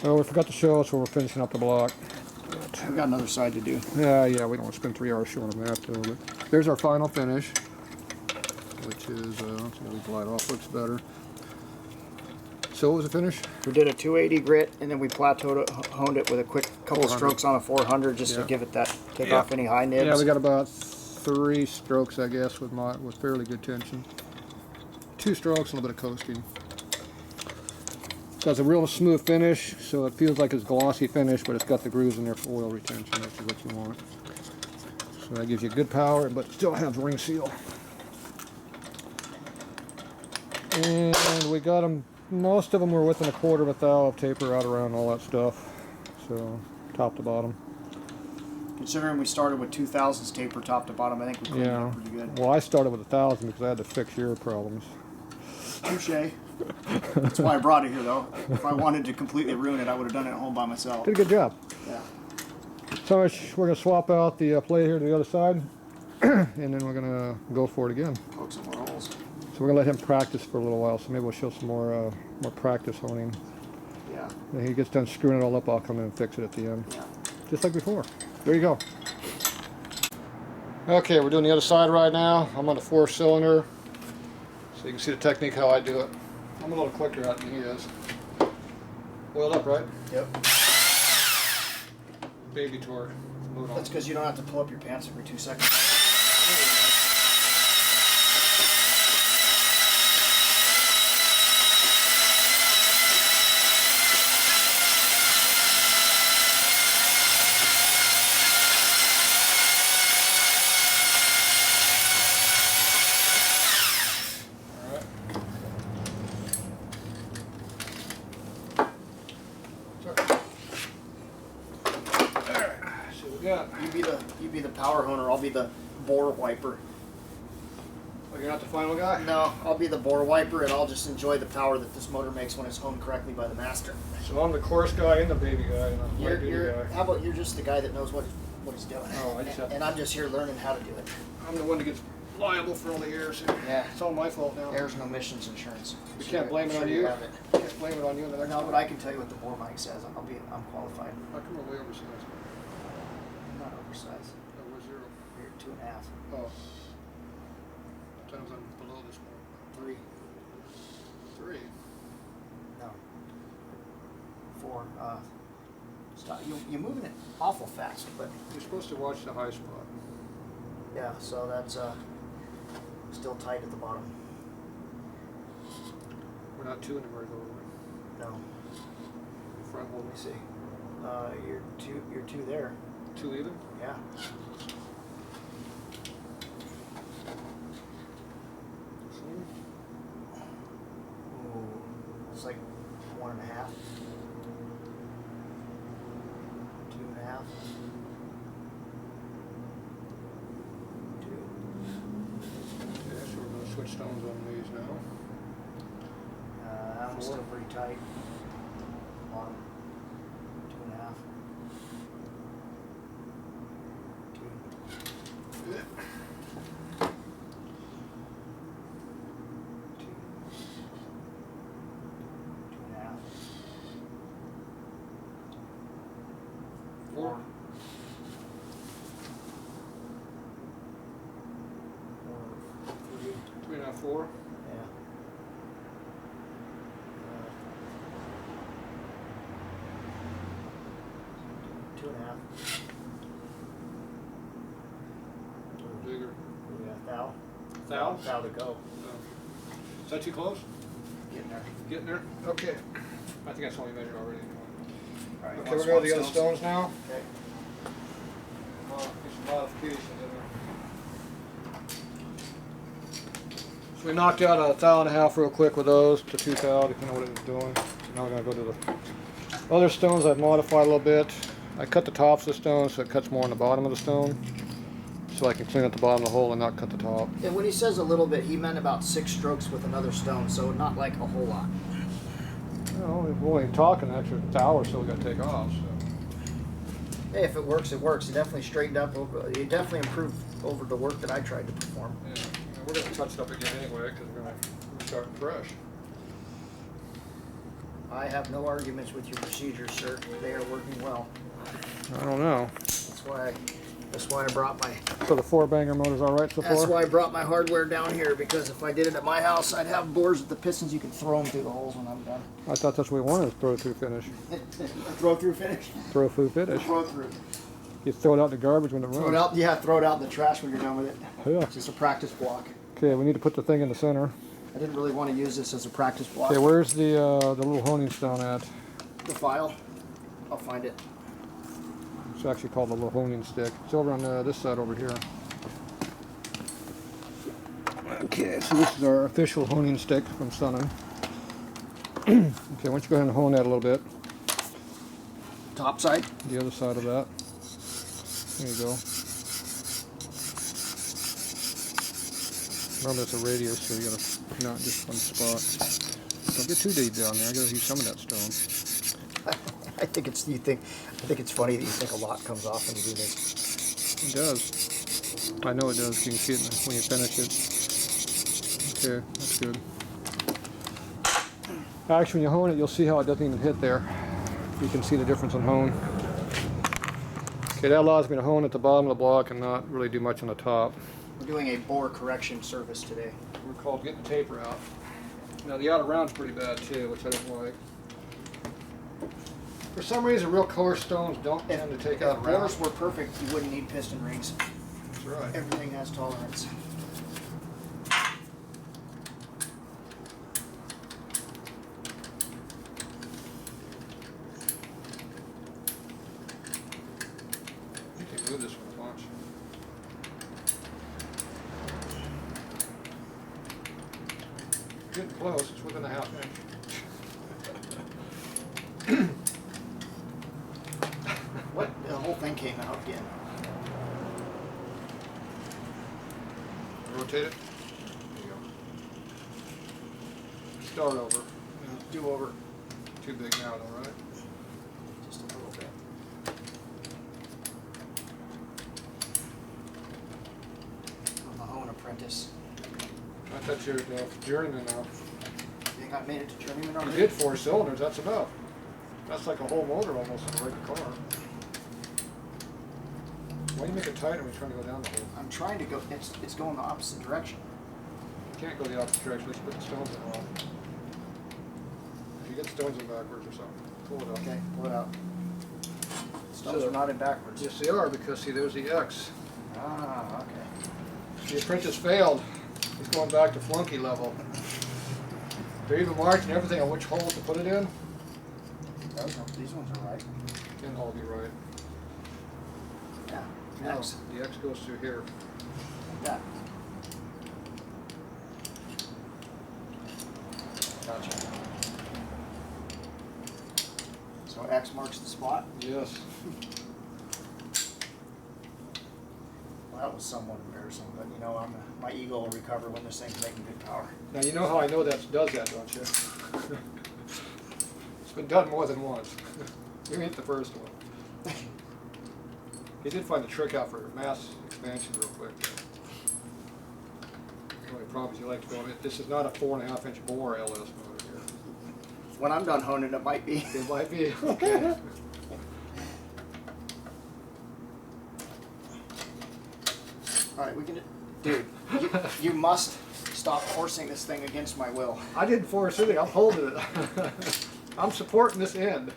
Oh, we forgot to show us where we're finishing up the block. We've got another side to do. Yeah, we don't want to spend 3 hours showing them that though. But there's our final finish, which is, let's see how we glide off, looks better. So what was the finish? We did a 280 grit, and then we plateaued it, honed it with a quick couple strokes on a 400 just to give it that, take off any high nibs. Yeah, we got about 3 strokes, I guess, with fairly good tension. 2 strokes, a little bit of coasting. So it's a real smooth finish, so it feels like it's glossy finish, but it's got the grooves in there for oil retention, which is what you want. So that gives you good power, but still has ring seal. And we got them, most of them were within a quarter of a thou of taper right around all that stuff. So top to bottom. Considering we started with 2000s taper top to bottom, I think we cleaned it up pretty good. Well, I started with 1,000 because I had to fix your problems. Touche. That's why I brought it here, though. If I wanted to completely ruin it, I would have done it at home by myself. Did a good job. Yeah. So we're going to swap out the plate here to the other side, and then we're going to go for it again. Poke some more holes. So we're going to let him practice for a little while, so maybe we'll show some more practice honing. Yeah. When he gets done screwing it all up, I'll come in and fix it at the end. Yeah. Just like before. There you go. Okay, we're doing the other side right now. I'm on the 4-cylinder, so you can see the technique how I do it. I'm a little quicker out than he is. Oiled up, right? Yep. Baby torque. Move it on. That's because you don't have to pull up your pants every 2 seconds. Yeah. You be the power honer. I'll be the bore wiper. Oh, you're not the final guy? No, I'll be the bore wiper, and I'll just enjoy the power that this motor makes when it's honed correctly by the master. So I'm the coarse guy and the baby guy, and I'm the light duty guy. How about you're just the guy that knows what he's doing? Oh, I just have and I'm just here learning how to do it. I'm the one that gets liable for all the errors. Yeah. It's all my fault now. There's no emissions insurance. We can't blame it on you. Can't blame it on you in the next No, one. but I can tell you what the bore mic says. I'm qualified. How come we're way oversized? I'm not oversized. Oh, we're 0. You're 2.5. Oh. Sometimes I'm below this one. 3. 3. No. 4. Stop. You're moving it awful fast, but You're supposed to watch the high spot. yeah. So that's still tight at the bottom. We're not 2 anymore, though, are we? No. Front hold. Let me see. You're 2 there. 2 even? Yeah. Ooh, it's like 1.5. 2.5. 2. Okay, so we're going to switch stones on these now. That one's still pretty tight. Bottom. 2.5. 2. Yeah. 2.5. 4. 3. 3.5, 4. Yeah. 2.5. Bigger. Yeah, thou. Thou? Thou to go. Is that too close? Getting there. Getting there? Okay. I think that's all we measured already. All right, Okay, we're going to the other stones now. Okay. There's some modifications in there. So we knocked out a 1.5 real quick with those to 2 thou, depending on what it was doing. So now we're going to go to the other stones I've modified a little bit. I cut the tops of the stone so it cuts more on the bottom of the stone. So I can clean up the bottom of the hole and not cut the top. And when he says a little bit, he meant about 6 strokes with another stone, so not like a whole lot. Well, we're only talking an extra thou or so we got to take off. So. Hey, if it works, it works. He definitely straightened up. He definitely improved over the work that I tried to perform. Yeah, and we're going to touch it up again anyway because we're going to start fresh. I have no arguments with your procedures, sir. They are working well. I don't know. That's why I brought my. So the 4-banger motor's all right so far? That's why I brought my hardware down here, because if I did it at my house, I'd have bores with the pistons. You can throw them through the holes when I'm done. I thought that's what we wanted, throw through finish. Throw through finish. Throw through finish. Throw through. You throw it out in the garbage when it runs. Throw it out. Yeah, throw it out in the trash when you're done with it. Yeah. It's just a practice block. Okay, we need to put the thing in the center. I didn't really want to use this as a practice block. Okay, where's the little honing stone at? The file. I'll find it. It's actually called a little honing stick. It's over on this side over here. Okay, so this is our official honing stick from Sunnen. Okay, why don't you go ahead and hone that a little bit. Top side. The other side of that. There you go. Remember, it's a radius, so you gotta not just one spot. Don't get too deep down there. I gotta use some of that stone. I think it's funny that you think a lot comes off when you do this. It does. I know it does. You can see it when you finish it. Okay, that's good. Actually, when you hone it, you'll see how it doesn't even hit there. You can see the difference in hone. Okay, that allows me to hone at the bottom of the block and not really do much on the top. We're doing a bore correction service today. We're called getting the taper out. Now the outer round's pretty bad too, which I don't like. For some reason, real coarse stones don't tend to take out If round. bores were perfect, you wouldn't need piston rings. That's right. Everything has tolerance. You can move this one a bunch. Getting close. It's within a half inch. What? The whole thing came out again. Rotate it. There you go. Start over. Do over Too big now, though, right? just a little bit. I'm a hone apprentice. I thought you were journeyman now. You think I made it to journeyman You already? did 4 cylinders. That's enough. That's like a whole motor almost in a regular car. Why do you make it tighter when you're trying to go down the hole? I'm trying to go. It's going the opposite direction. You can't go the opposite direction. Let's put the stones in wrong. If you get stones in backwards or something, pull it up. Okay, pull it out. Stones are not in backwards. Yes, they are, because see, there's the X. Ah, okay. The apprentice failed. He's going back to flunky level. They're even marked and everything on which hole to put it in. These ones are right. Can all be right. Yeah. No, X. the X goes through here. Like that. Gotcha. So X marks the spot. Yes. Well, that was somewhat embarrassing, but you know, my ego will recover when this thing's making good power. Now you know how I know that does that, don't you? It's been done more than once. You ain't the first one. He did find the trick out for mass expansion real quick. The only problem is you like to go in it. This is not a 4.5-inch bore LS motor here. When I'm done honing, it might be. It might be. Okay. All right, we can. Dude, you must stop forcing this thing against my will. I didn't force anything. I'm holding it. I'm supporting this end.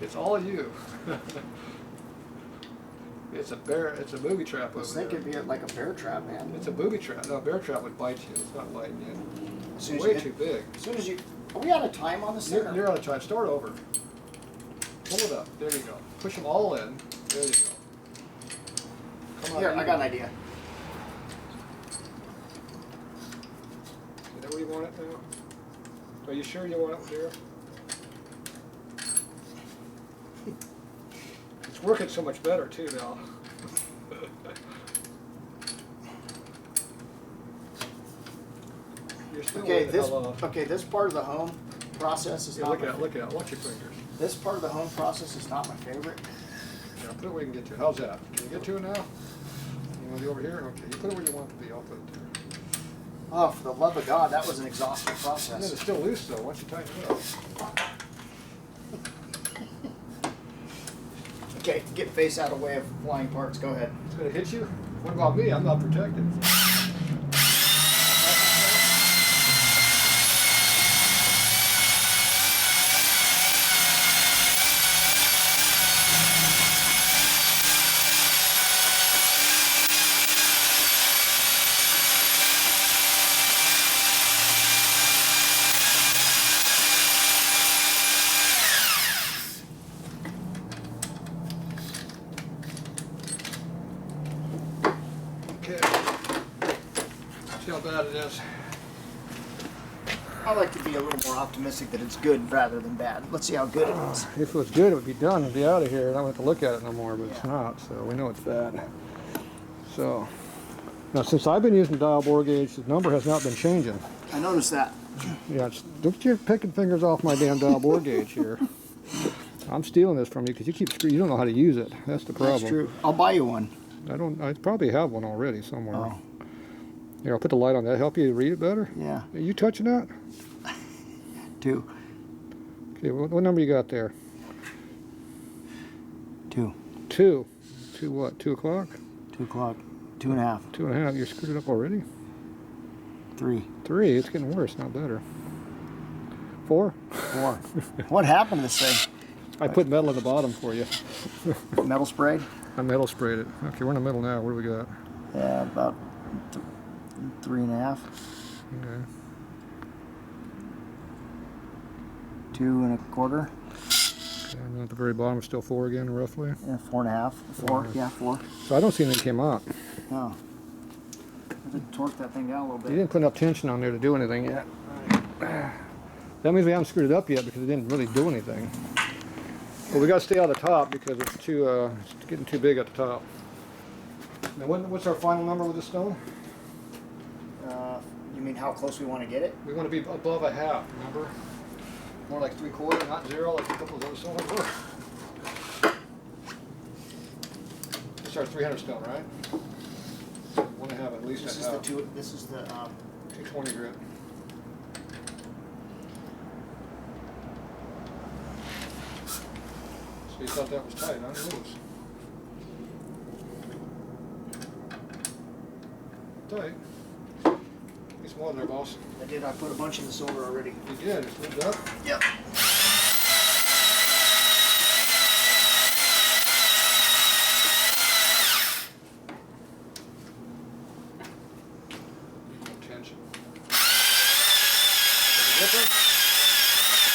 It's all you. It's a bear. It's a booby trap over This thing there. could be like a bear trap, man. It's a booby trap. No, a bear trap would bite you. It's not biting you. As It's soon as way you too big. As soon as you. Are we out of time on this thing? You're out of time. Start over. Pull it up. There you go. Push them all in. There you go. Come on. Here, I got an idea. Is that where you want it now? Are you sure you want it there? It's working so much better too now. You're still Okay, way the this hell off. okay, this part of the home process is Yeah, not. look at it. Look at it. Watch your fingers. This part of the home process is not my favorite. Yeah, put it where you can get to it. How's that? Can you get to it now? You want to be over here? Okay, you put it where you want it to be. I'll put it there. Oh, for the love of God, that was an exhaustive Yeah, process. it's still loose though. Once you tighten it up. Okay, get face out of the way of flying parts. Go ahead. It's gonna hit you. What about me? I'm not protected. Okay. See how bad it is. I like to be a little more optimistic that it's good rather than bad. Let's see how good it is. If it was good, it would be done and be out of here, and I wouldn't have to look at it no more, but it's Yeah. not, so we know it's bad. So, now since I've been using dial bore gauge, the number has not been changing. I noticed that. Yeah, don't get your picking fingers off my damn dial bore gauge here. I'm stealing this from you because you keep you don't know how to use it. That's the problem. That's true. I'll buy you one. I probably have one already somewhere. Oh. Here, I'll put the light on that. Help you read it better? Yeah. Are you touching that? 2. Okay, what number you got there? 2. 2. 2 what? 2 o'clock? 2 o'clock. 2.5. 2.5. You're screwed it up already? 3. 3. It's getting worse, not better. 4? 4. What happened to this thing? I put metal in the bottom for you. Metal sprayed? I metal sprayed it. Okay, we're in the middle now. What do we got? Yeah, about 3.5. Okay. 2.25. Okay, and then at the very bottom, it's still 4 again, roughly. Yeah, 4.5. 4. Yeah, 4. So I don't see anything came out. No. I did torque that thing down a little You bit. didn't put enough tension on there to do anything yet. That means we haven't screwed it up yet because it didn't really do anything. But we got to stay on the top because it's it's getting too big at the top. Now, what's our final number with the stone? You mean how close we want to get it? We want to be above a half, remember? More like 3/4, not 0, like a couple of those stones were. It's our 300 stone, right? So we want to have at least This a is half. the 2. This is the 220 grit. So you thought that was tight, huh? It was. Tight. Get some water there, boss. I did. I put a bunch in the cylinder already. You did. It's moved up. Yep. Tension. Is it different?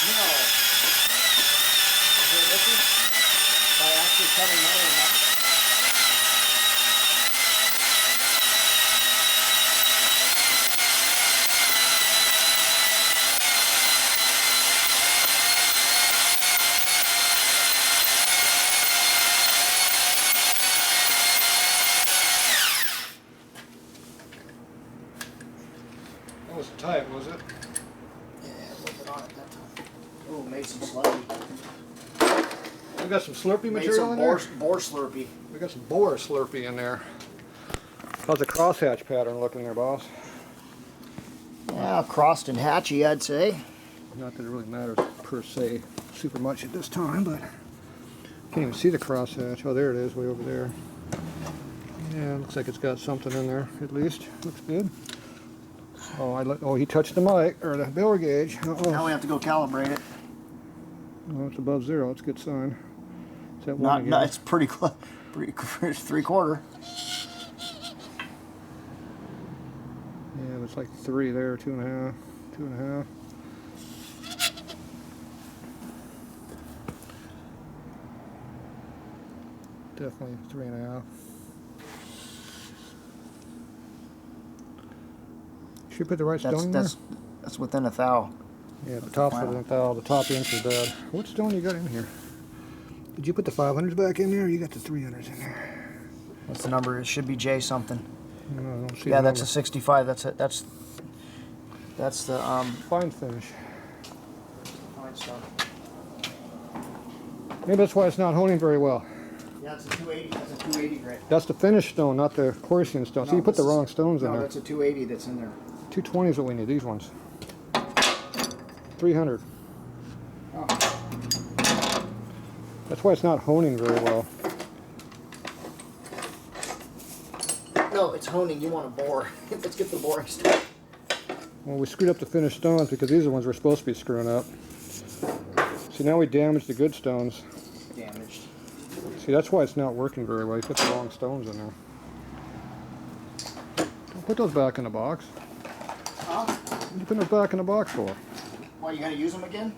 No. Is it different? By actually cutting metal in that? That was tight, was it? Yeah, a little bit on it that time. Oh, made some slurpee. We got some Slurpee Made material some in there? boar slurpee. We got some boar Slurpee in there. How's the crosshatch pattern looking there, boss? Yeah, crossed and hatchy, I'd say. Not that it really matters per se super much at this time, but can't even see the crosshatch. Oh, there it is, way over there. Yeah, looks like it's got something in there at least. Looks good. Oh, he touched the mic or the bore gauge. Now we have to go calibrate it. Oh, it's above 0. It's a good sign. Is that one Not, again? no, it's pretty close. Pretty 3/4. Yeah, it's like 3 there, 2.5, 2.5. Definitely 3.5. Should we put the right stone in there? That's within a thou. Yeah, the top's within the top inch is bad. What stone you got in here? Did you put the 500s back in there, or you got the 300s in there? What's the number? It should be J something. No, I don't see Yeah, the that's a number. 65. That's it. That's the Fine finish. fine stuff. Maybe that's why it's not honing very well. Yeah, it's a 280. That's a 280 grit. That's the finished stone, not the coursing stone. So you put the wrong stones in No, there. that's a 280 that's in there. 220 is what we need, these ones. 300. Oh. That's why it's not honing very well. No, it's honing. You want to bore. Let's get the boring stuff. Well, we screwed up the finished stones because these are the ones we're supposed to be screwing up. See, now we damaged the good stones. Damaged. See, that's why it's not working very well. You put the wrong stones in there. Don't put those back in the box. Huh? What are you putting those back in the box for? Why, you gonna use them again?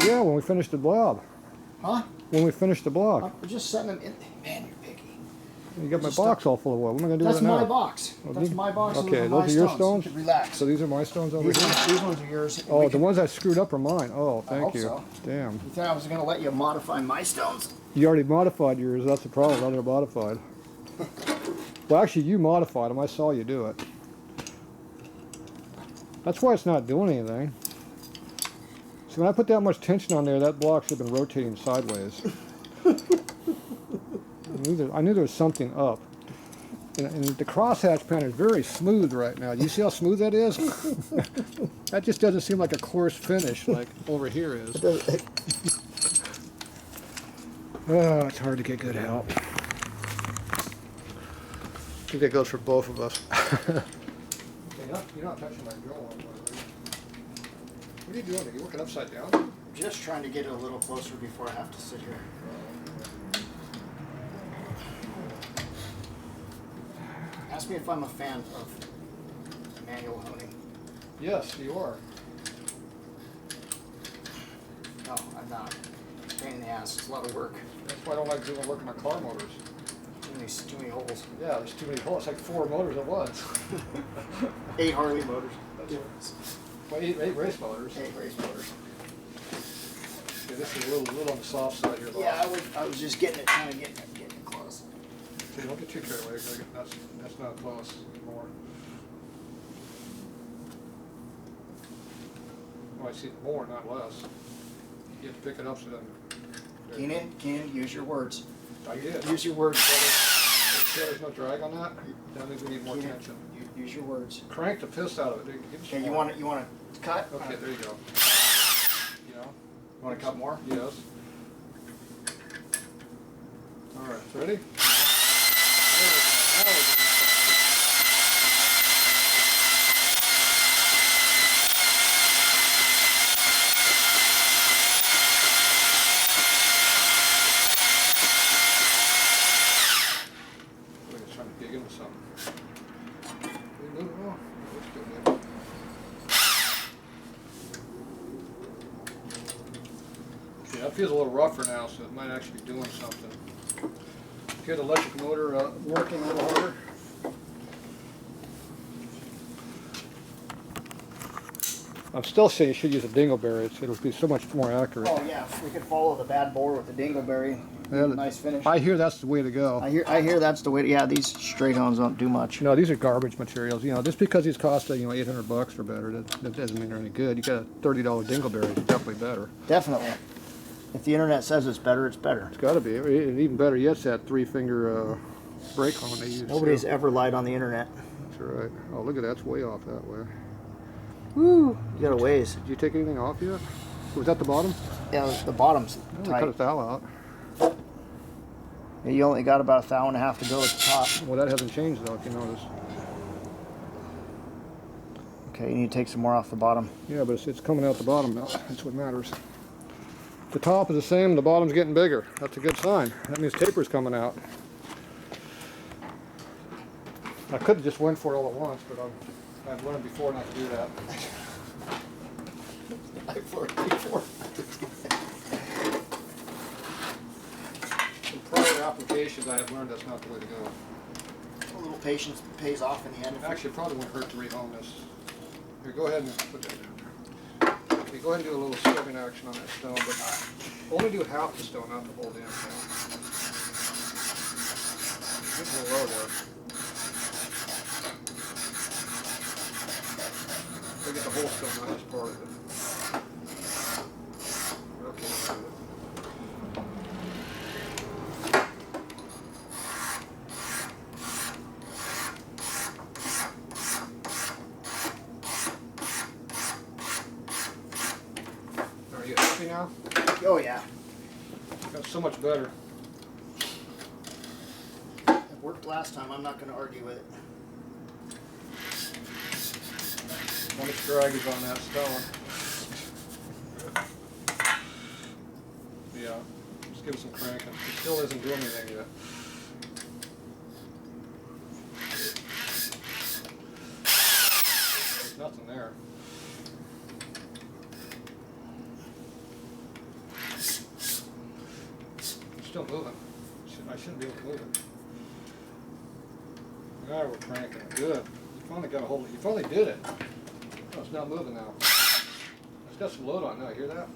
Yeah, when we finish the blob. Huh? When we finish the block. I'm just setting them in. Man, you're picky. You got my box all full of wood. What am I going to do with That's it now? my box. Oh, That's my box. Okay, those those are your my stones? You can relax. So these are my stones over here? These ones are yours. Oh, the ones I screwed up are mine. Oh, thank hope you. so. Damn. You thought I was gonna let you modify my stones? You already modified yours. That's the problem. They're modified. Well, actually, you modified them. I saw you do it. That's why it's not doing anything. See, when I put that much tension on there, that block should have been rotating sideways. I knew there was something up. And the crosshatch pan is very smooth right now. Do you see how smooth that is? That just doesn't seem like a coarse finish like over here is. Oh, it's hard to get good help. I think that goes for both of us. You're not touching my drill on. What are you doing? Are you working upside down? I'm just trying to get it a little closer before I have to sit here. Ask me if I'm a fan of manual honing. Yes, you are. No, I'm not. Pain in the ass. It's a lot of work. That's why I don't like doing work on my car motors. Too many holes. Yeah, there's too many holes. It's like 4 motors at once. 8 Harley motors. That's well, eight race motors. 8 race motors. Okay, this is a little on the soft side here. Yeah, I was just getting it, kind of getting it close. Okay, don't get too carried away. That's not close anymore. Oh, I see more, not less. You have to pick it up so that. Keenan, use your words. I did. Use your words, brother. Sure there's no drag on that? That means we need more Keenan, tension. use your words. Crank the piss out of it. Dude. Okay, you want to cut? Okay, there you go. You know? You want to cut more? Yes. All right, ready? That feels a little rougher now, so it might actually be doing something. Get the electric motor working a little harder. I'm still saying you should use a dingleberry. It'll be so much more accurate. Oh yeah, if we could follow the bad bore with the dingleberry. Yeah, nice finish. I hear that's the way to go. I hear that's the way. Yeah, these straight hones don't do much. No, these are garbage materials. You know, just because these cost $800 or better, that doesn't mean they're any good. You got a $30 dingleberry, it's definitely better. Definitely. If the internet says it's better, it's better. It's got to be. And even better yet, it's that 3-finger brake hone they use. Nobody's ever lied on the internet. That's right. Oh, look at that. It's way off that way. Woo! You got a ways. Did you take anything off yet? Was that the bottom? Yeah, the bottom's Cut tight. a thou out. Yeah, you only got about 1.5 thou to go at the top. Well, that hasn't changed though, if you notice. Okay, you need to take some more off the bottom. Yeah, but it's coming out the bottom now. That's what matters. The top is the same, the bottom's getting bigger. That's a good sign. That means taper's coming out. I could have just went for it all at once, but I've learned before not to do that. I've learned before. In prior applications, I have learned that's not the way to go. A little patience pays off in the end. Actually, it probably wouldn't hurt to rehome this. Here, go ahead and put that down there. Okay, go ahead and do a little scrubbing action on that stone, but only do half the stone, not the whole damn thing. Getting a little low there. We'll get the whole stone, not just part of it. Okay, let's do it. Oh yeah. That's so much better. It worked last time. I'm not going to argue with it. How much drag is on that stone? Yeah, just give it some cranking. It still isn't doing anything yet. There's nothing there. It's still moving. I shouldn't be able to move it. Now we're cranking it. Good. You finally got a hold of it. You finally did it. Oh, it's not moving now. It's got some load on now. You hear that?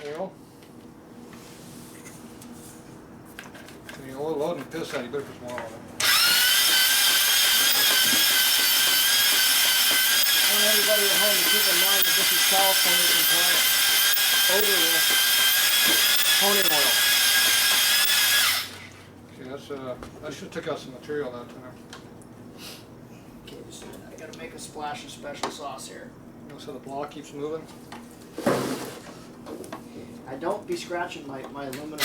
Oil. When you oil load and piss out, you better put some oil on it. I want everybody at home to keep in mind that this is California compliant. Odorless honing oil. Okay, that's I should have took out some material that time. Okay, so I got to make a splash of special sauce here. Notice how the block keeps moving? I don't be scratching my aluminum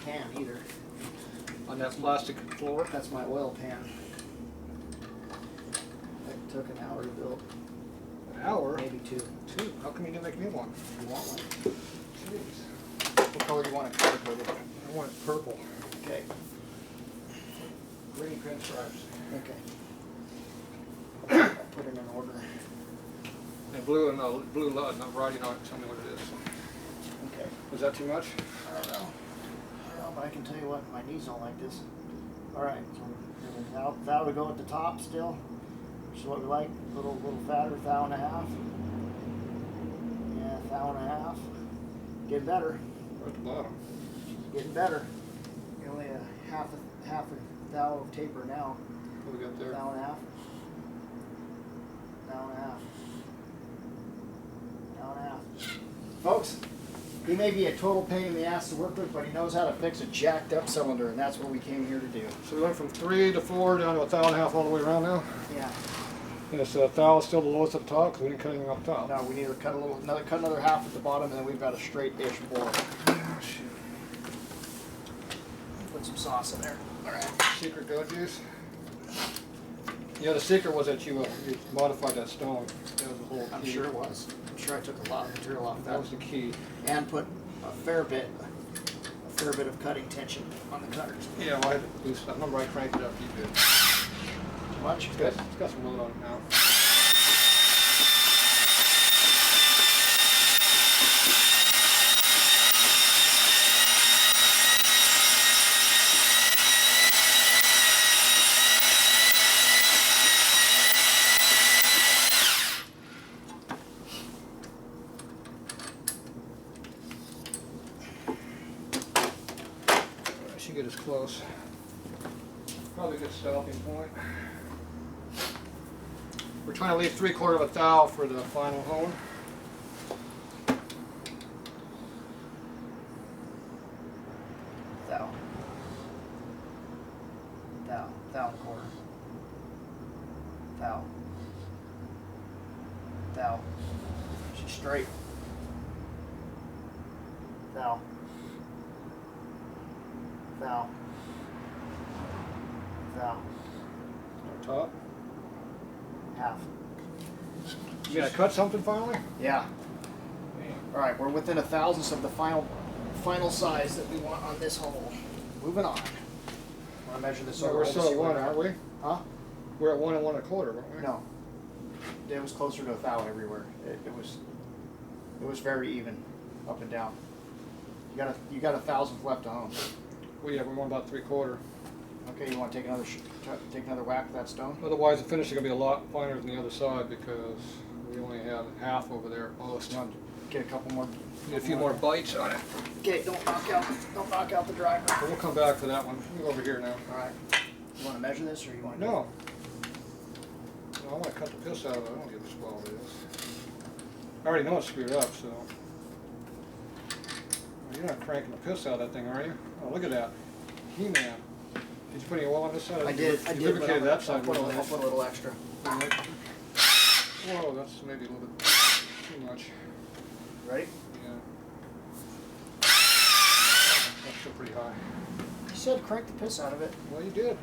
pan either. On that plastic floor? That's my oil pan. It took an hour to build. An hour? Maybe two. Two? How come you didn't make me one? You want one? Jeez. What color do you want it color coded? I want it purple. Okay. Green pinstripes. Okay. I'll put it in order. And blue and blue light, not writing on it, tell me what it is. Okay. Was that too much? I don't know. But I can tell you what, my knees don't like this. Alright, so that would go at the top still. Which is what we like. A little fatter, 1.5 thou. Yeah, 1.5 thou. Getting better. Right at the bottom. Getting better. You're only a half a thou of taper now. What do we got there? 1.5 thou. 1.5 thou. Folks, he may be a total pain in the ass to work with, but he knows how to fix a jacked up cylinder, and that's what we came here to do. So we went from 3 to 4 down to 1.5 thou all the way around now? Yeah. And this thou is still the lowest at the top because we didn't cut anything off the top. No, we need to cut another half at the bottom, and then we've got a straight-ish bore. Oh, shoot. Put some sauce in there. All right. Secret goat juice. Yeah, the secret was that you modified that stone. That was the whole key. I'm sure it was. I'm sure I took a lot of material off That was the key. and put a fair bit of cutting tension on the cutters. Yeah, well, I had to boost it. I remember I cranked it up pretty good. Too much? It's got some load on it now. I should get as close. Probably a good stopping point. We're trying to leave 3/4 thou for the final hone. Thou. 1/4. Thou. She's straight. Thou. Top. Half. You gonna cut something finally? Yeah. All right, we're within 1/1000th of the final size that we want on this hole. Moving on. Want to measure this So over? we're to still see at where 1, we're at? aren't we? Huh? We're at 1 and 1/4, weren't we? No. It was closer to 1 thou everywhere. It was very even, up and down. You got 1/1000th left to hone. Well, yeah, we're going about 3/4. Okay, you want to take another whack at that stone? Otherwise, the finish is gonna be a lot finer than the other side because we only have half over there at most. You want to get a couple more? Need a few more bites on it. Okay, don't knock out the driver. But we'll come back for that one. We'll go over here now. All right. You want to measure this, or you want to? No. No, I want to cut the piss out of it. I don't give a swell it is. I already know it's screwed up, so. Well, you're not cranking the piss out of that thing, are you? Oh, look at that. He-Man. Did you put any oil on this side? I did. You lubricated that side. I'll put a little extra. Whoa, that's maybe a little bit too much. Ready? Yeah. That's still pretty high. You said crank the piss out of it. Well, you did.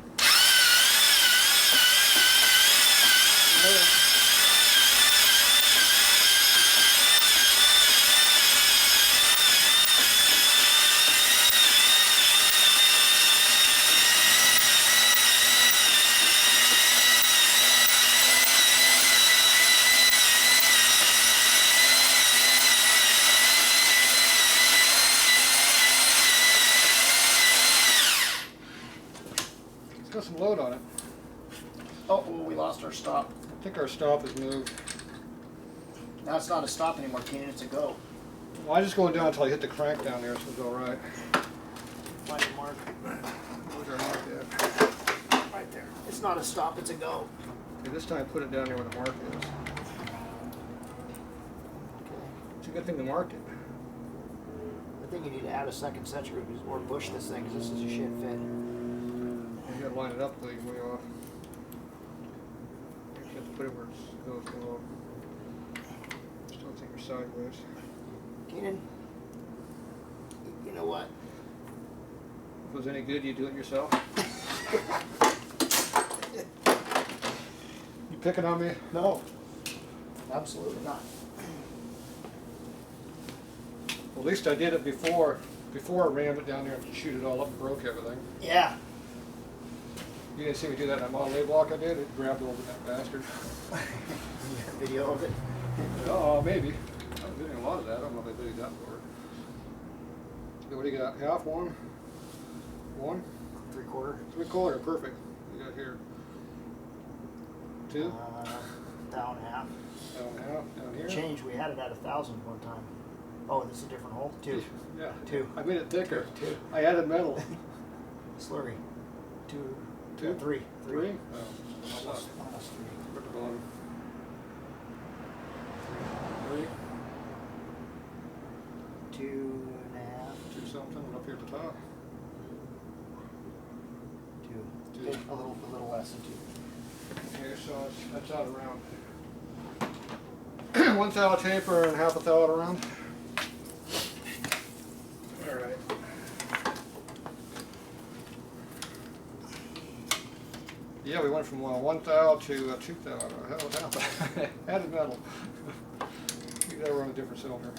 It's got some load on it. Oh, we lost our stop. I think our stop has moved. Now it's not a stop anymore, Keenan. It's a go. Well, I just go down until I hit the crank down there, so it's all right. Find the mark. Where's our mark at? Right there. It's not a stop. It's a go. Okay, this time put it down there where the mark is. It's a good thing the marked it. I think you need to add a second sensor or push this thing because this is a shit fit. You gotta line it up way off. You have to put it where it goes below. Just don't think you're sideways. Keenan, you know what? If it was any good, you'd do it yourself. You picking on me? No. Absolutely not. Well, at least I did it before I rammed it down there and shoot it all up and broke everything. Yeah. You didn't see me do that in that Model A block I did? It grabbed over that bastard. You got video of it? Oh, maybe. I was doing a lot of that. I don't know if I videoed that for it. Okay, what do you got? Half, one? One? 3/4. 3/4, perfect. You got here. Two? Down half. Down half, down here. Change, we had it at 1,000 one time. Oh, this is a different hole? 2. Yeah. 2. I made it thicker. 2. I added metal. Slurry. 2. 2? 3. 3? Oh. Almost 3. Rip it on. 3. 2.5. 2 something up here at the top. 2. 2. A little less than 2. Okay, so that's out around 1 thou taper and half a thou around. All right. Yeah, we went from 1 thou to 2 thou. Hell, what happened? Added metal. Maybe they were on a different cylinder.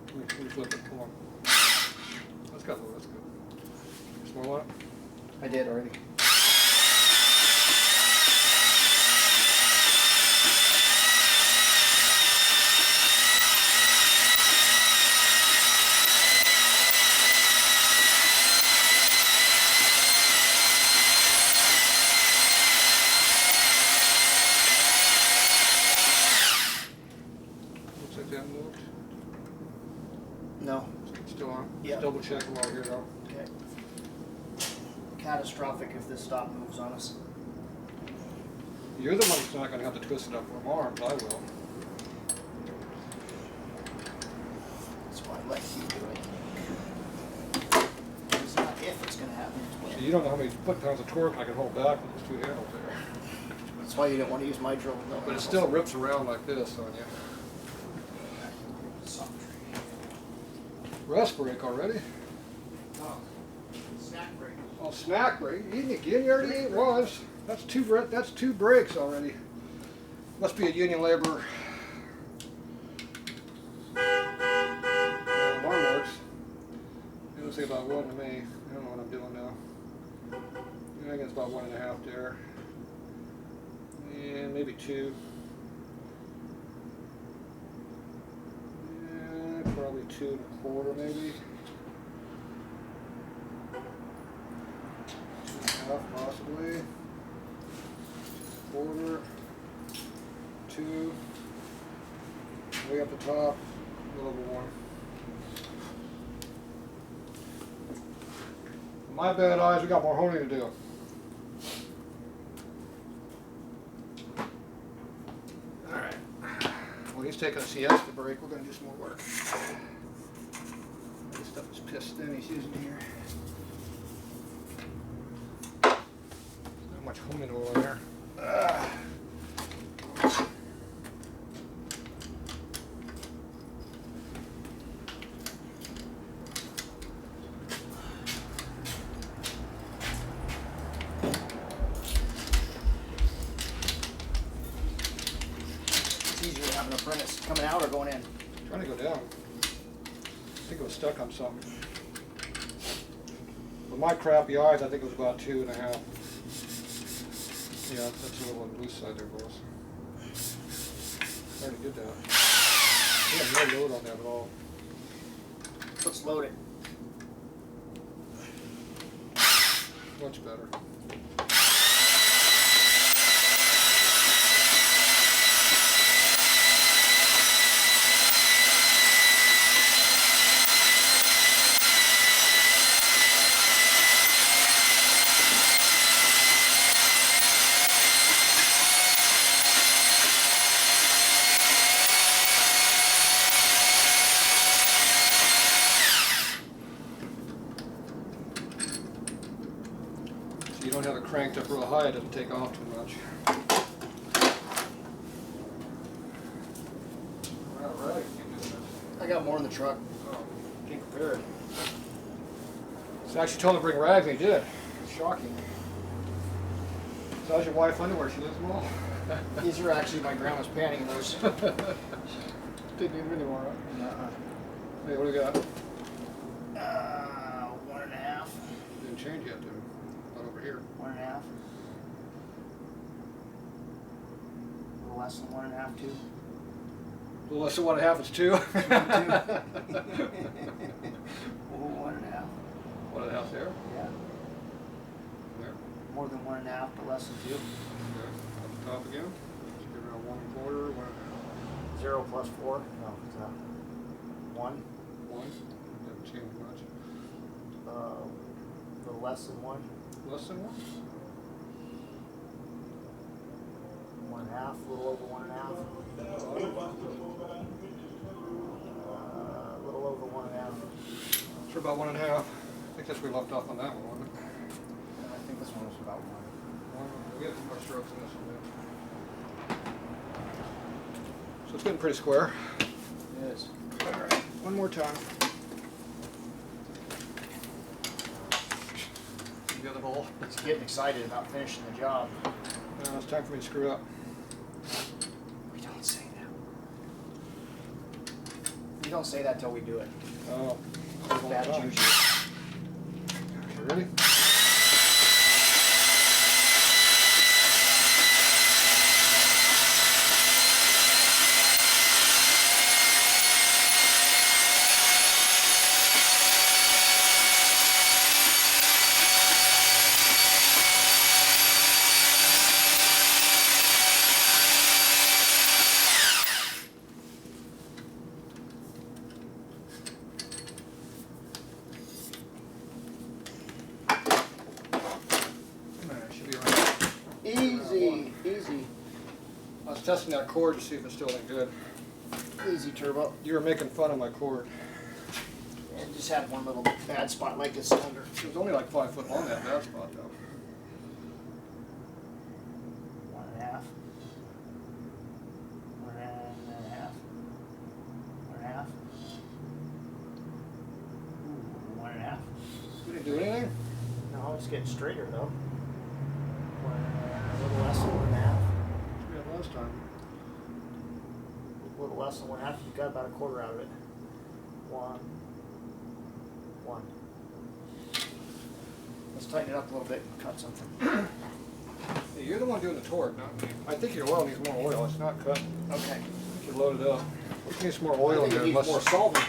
Let me flip it. Come on. That's got low. That's good. Small up. I did already. Looks like that moved. No. It's still on. Yeah. Just double check while we're here though. Okay. Catastrophic if this stop moves on us. You're the one that's not going to have to twist it up from arms. I will. That's why I let you do it. It's not if it's going to happen, it's So when. you don't know how many foot-pounds of torque I can hold back with those 2 handles there. That's why you didn't want to use my drill with no But it handles. still rips around like this on you. Soft. Rest break already? Oh. Snack break. Oh, snack break. You eating again? You already ate once. That's 2 breaks already. Must be a union laborer. Alarm works. It looks like about 1 to me. I don't know what I'm doing now. I think it's about 1.5 there. And maybe 2. Yeah, probably 2.25 maybe. 2.5 possibly. 1/4. 2. Way up the top. A little over 1. My bad eyes, we got more honing to do. Alright. Well, he's taking a siesta break. We're going to do some more work. This stuff is pissed in he's using here. much homemade oil in there. It's easier to have an apprentice coming out or going in. Trying to go down. I think it was stuck on something. With my crappy eyes, I think it was about 2.5. Yeah, that's a little on the loose side there, boys. Already did that. We have no load on that at all. Let's load it. Much better. You don't have it cranked up real high, it doesn't take off too much. Alright, I got more in the truck. oh, can't compare it. So I actually told him to bring rags and he did. It's shocking. So how's your wife underwear? She lives them all? These are actually my grandma's pantyhose. Didn't need them anymore, right? Uh-uh. Hey, what do we got? 1.5. Didn't change yet, dude. Not over here. 1.5. A little less than 1.5, 2. A little less than 1.5 is 2. 1.5. 1.5 there? Yeah. There. More than 1.5, but less than 2. There. Up the top again. Let's get around 1.25, 1.5. 0 plus 4. No, it's 1. 1. Haven't changed much. A little less than 1. Less than 1? 1.5. A little over 1.5. A little over 1.5. Sure, about 1.5. I think that's where we left off on that one, wasn't it? I think this one was about 1. We got some more strokes in this one. So it's getting pretty square. It is. Alright, one more time. The other hole. It's getting excited about finishing the job. Now it's time for me to screw up. We don't say that. We don't say that till we do it. Oh. Bad juju. Okay, ready? Easy, easy, I was testing that cord to see if it's still any good. easy turbo. You were making fun of my cord. And just had one little bad spot like the cylinder. It was only like 5 foot long, that bad spot though. 1.5. 1.5. 1.5. Ooh, 1.5. You didn't do anything? No, it's getting straighter though. A little less than 1.5. Yeah, last time. A little less than 1.5. You got about a quarter out of it. 1. Let's tighten it up a little bit and cut something. Hey, you're the one doing the torque, not me. I think your oil needs more oil. It's not cut. Okay. You should load it up. We need some more oil I in think there. it needs unless- more solvent.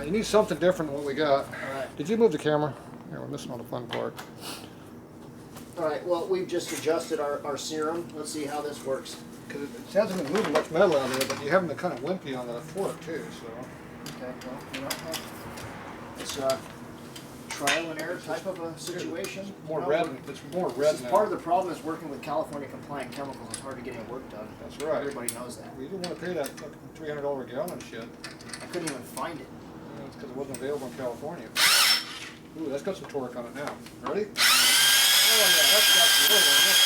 You need something different than what we got. Alright. Did you move the camera? Yeah, we're missing all the fun part. Alright, well, we've just adjusted our serum. Let's see how this works. Because it hasn't been moving much metal out of there, but you haven't been kind of wimpy on the fork too, so. Okay, well, you know, it's a trial and error type of a situation. More You know, red. It's more red This is now. part of the problem is working with California compliant chemicals. It's hard to get any work done. That's right. Everybody knows that. We didn't want to pay that fucking $300 a gallon shit. I couldn't even find it. That's because it wasn't available in California. Ooh, that's got some torque on it now. Ready? Oh yeah, that's pull on it.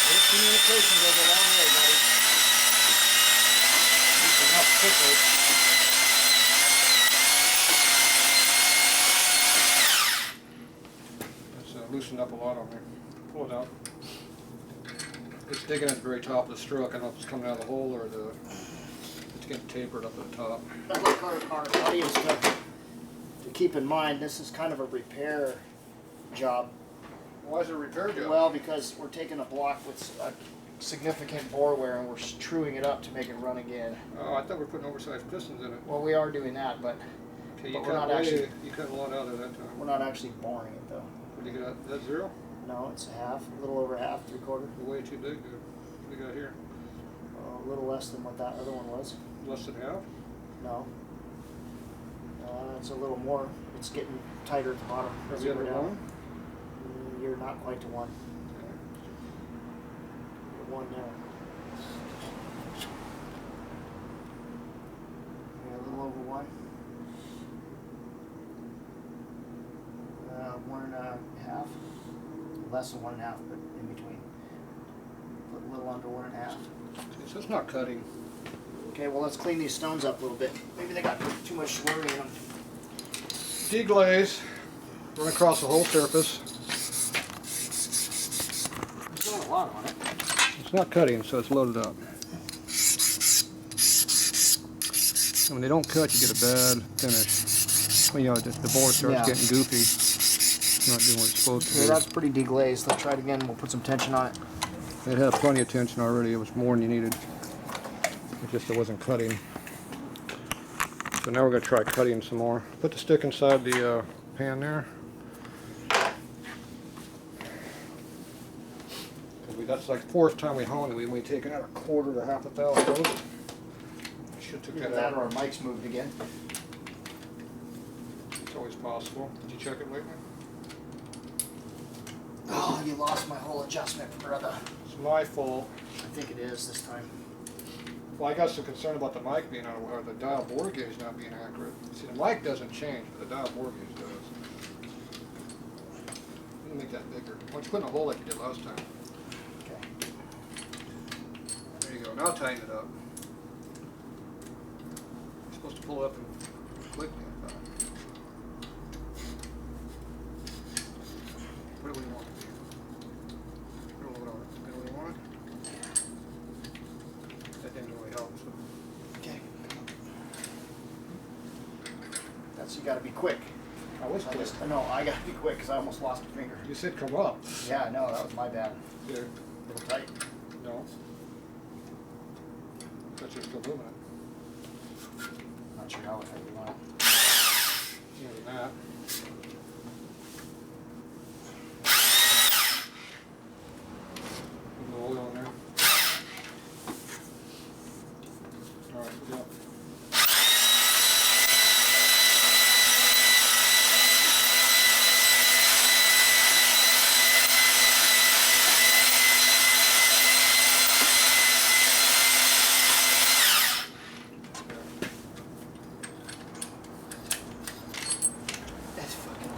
Good communication goes a long way, buddy. Loosen up quickly. It's loosened up a lot on there. Pull it out. It's digging at the very top of the stroke. I don't know if it's coming out of the hole or it's getting tapered up at the top. I'd like our audience to keep in mind this is kind of a repair job. Why is it a repair job? Well, because we're taking a block with a significant bore wear and we're truing it up to make it run again. Oh, I thought we were putting oversized pistons in it. Well, we are doing that, but, Okay, we're not actually. You cut a lot out of that time. We're not actually boring it though. What do you got? Is that 0? No, it's a half, a little over half, 3/4. Way too big, dude. What do you got here? A little less than what that other one was. Less than half? No. It's a little more. It's getting tighter at the bottom. Are as we you go under down. 1? You're not quite to 1. Okay. You're 1 there. Yeah, a little over 1. 1.5. Less than 1.5, but in between. A little under 1.5. So it's not cutting. Okay, well let's clean these stones up a little bit. Maybe they got too much slurry in them. Deglaze. Run across the whole surface. There's not a lot on it. It's not cutting, so it's loaded up. And when they don't cut, you get a bad finish. Well, you know, the bore starts getting goofy. It's not doing what it's supposed to Yeah, do. that's pretty deglazed. Let's try it again. We'll put some tension on it. It had plenty of tension already. It was more than you needed. It wasn't cutting. So now we're going to try cutting some more. Put the stick inside the pan there. That's like 4th time we honed it. We only taken out 1/4 to 1/2 of those. Should took Either that that out. or our mic's moved again. It's always possible. Did you check it lately? Oh, you lost my whole adjustment, brother. It's my fault. I think it is this time. Well, I got some concern about the mic being out of or the dial bore gauge not being accurate. See, the mic doesn't change, but the dial bore gauge does. Let me make that bigger. Why don't you put in a hole like you did last time? Okay. There you go. Now tighten it up. You're supposed to pull it up and click it. What do we want? Put a little on it. What do we want? That didn't really help. So. Okay. That's, you gotta be quick. I was quick. No, I gotta be quick because I almost lost a finger. You said come up. Yeah, no, that was my bad. There. A little tight. No. But you're still moving it. Not sure how tight you want it. More than that. Put a little oil in there. Alright, good job. That's fucking.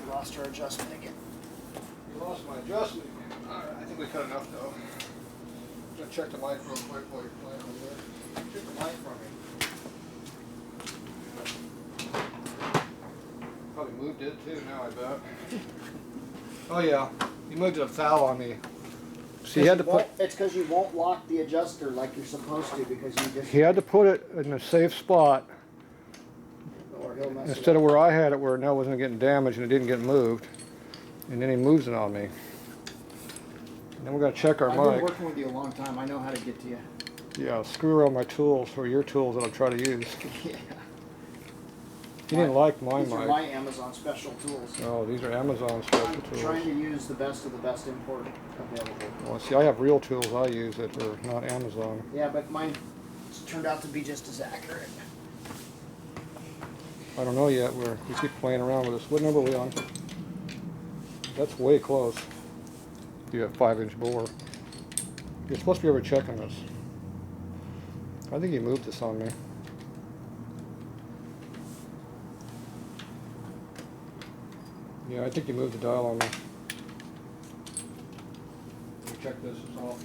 We lost our adjustment again. You lost my adjustment again. Alright, I think we cut enough though. I'm gonna check the mic real quick while you're playing over there. Check the mic for me. Probably moved it too now, I bet. Oh yeah, you moved it a foul on me. So you had to put. It's because you won't lock the adjuster like you're supposed to because you just. He had to put it in a safe spot Or he'll mess instead it of where I had it, where now it wasn't getting damaged and it didn't get moved. And then he moves it on me. And then we're gonna check our I've been mic. working with you a long time. I know how to get to you. Yeah, screw around my tools or your tools that I'll try to use. Yeah. You didn't like my These are mic. my Amazon special tools. Oh, these are Amazon special I'm tools. trying to use the best of the best import available. Well, see, I have real tools I use that are not Amazon. Yeah, but mine turned out to be just as accurate. I don't know yet. We keep playing around with this. What number are we on? That's way close. You have 5-inch bore. You're supposed to be overchecking this. I think you moved this on me. Yeah, I think you moved the dial on me. Let me check this as well.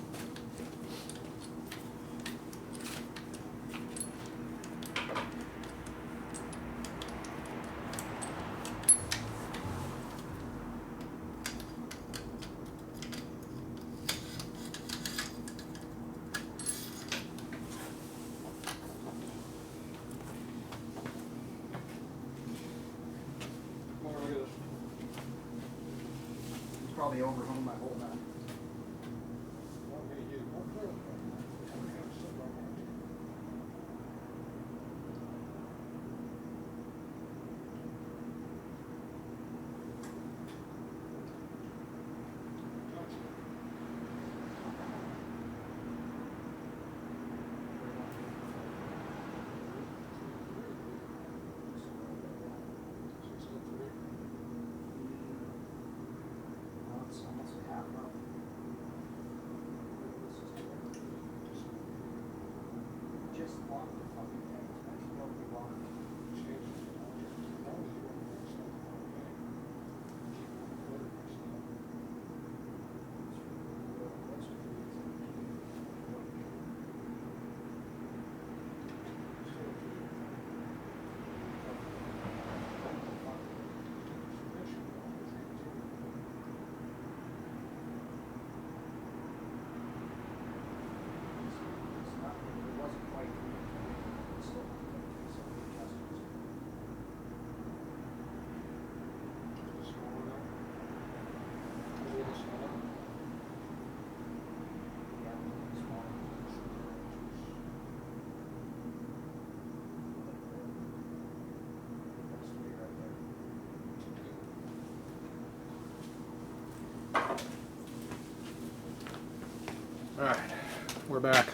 Look at this. It's probably overhung my whole map. It's almost a half up. Just lock the fucking thing. It's going to be locked. It wasn't quite. Still, so we adjusted. Yeah, a little bit smaller. That's three right there. All right, we're back.